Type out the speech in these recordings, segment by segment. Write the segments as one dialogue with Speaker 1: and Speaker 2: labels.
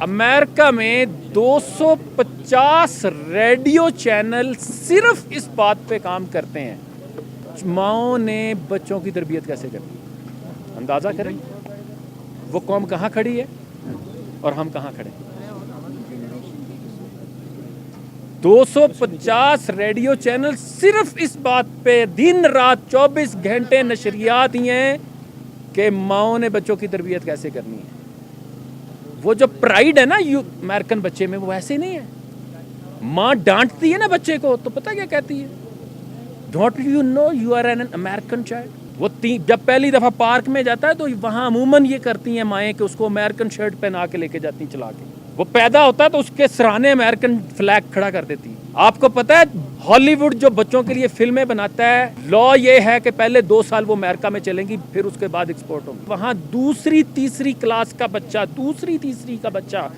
Speaker 1: America में 250 radio channel सिर्फ इस बात पे काम करते हैं माओं ने बच्चों की तरबियत कैसे करनी। अंदाज़ा करें वो कौम कहाँ खड़ी है और हम कहाँ खड़े हैं। 250 रेडियो चैनल सिर्फ इस बात पे दिन रात 24 घंटे नशरियात ही हैं कि माओं ने बच्चों की तरबियत कैसे करनी है। वो जो प्राइड है ना अमेरिकन बच्चे में, वो ऐसे नहीं है। माँ डांटती है ना बच्चे को तो पता क्या कहती है, don't you know you are an American child. वो जब पहली दफ़ा पार्क में जाता है तो वहाँ अमूमन ये करती हैं माएँ कि उसको अमेरिकन शर्ट पहना के लेके जाती हैं चला के। वो पैदा होता है तो उसके सराहने अमेरिकन फ्लैग खड़ा कर देती है। आपको पता है हॉलीवुड जो बच्चों के लिए फिल्में बनाता है, लॉ ये है कि पहले 2 साल वो अमेरिका में चलेंगी, फिर उसके बाद एक्सपोर्ट होंगी। वहाँ दूसरी तीसरी का बच्चा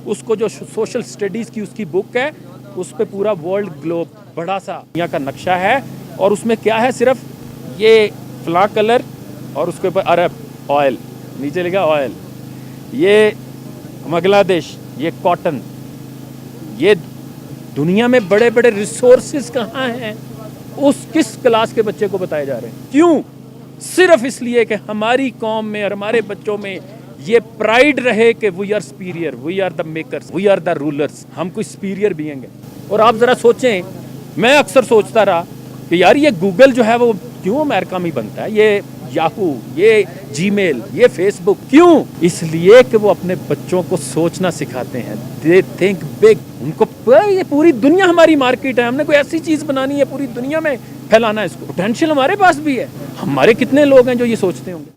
Speaker 1: उसको जो सोशल स्टडीज़ की उसकी बुक है, उस पर पूरा वर्ल्ड ग्लोब बड़ा सा दुनिया का नक्शा है और उसमें क्या है, सिर्फ ये फला कलर और उसके ऊपर अरब ऑयल, नीचे लिखा ऑयल, ये बांग्लादेश, ये कॉटन। ये दुनिया में बड़े बड़े रिसोर्सेज कहाँ हैं, उस किस क्लास के बच्चे को बताए जा रहे हैं। क्यों? सिर्फ इसलिए कि हमारी कौम में और हमारे बच्चों में ये प्राइड रहे कि we are superior, we are the makers, we are the rulers, हम कोई सुपीरियर भी हैं। और आप ज़रा सोचें, मैं अक्सर सोचता रहा कि यार ये गूगल जो है वो क्यों अमेरिका में बनता है, ये याहू, ये जीमेल, ये फेसबुक, क्यों? इसलिए कि वो अपने बच्चों को सोचना सिखाते हैं। They think big. उनको ये पूरी दुनिया हमारी मार्केट है, हमने कोई ऐसी चीज़ बनानी है पूरी दुनिया में फैलाना है, इसको पोटेंशियल हमारे पास भी है। हमारे कितने लोग हैं जो ये सोचते होंगे।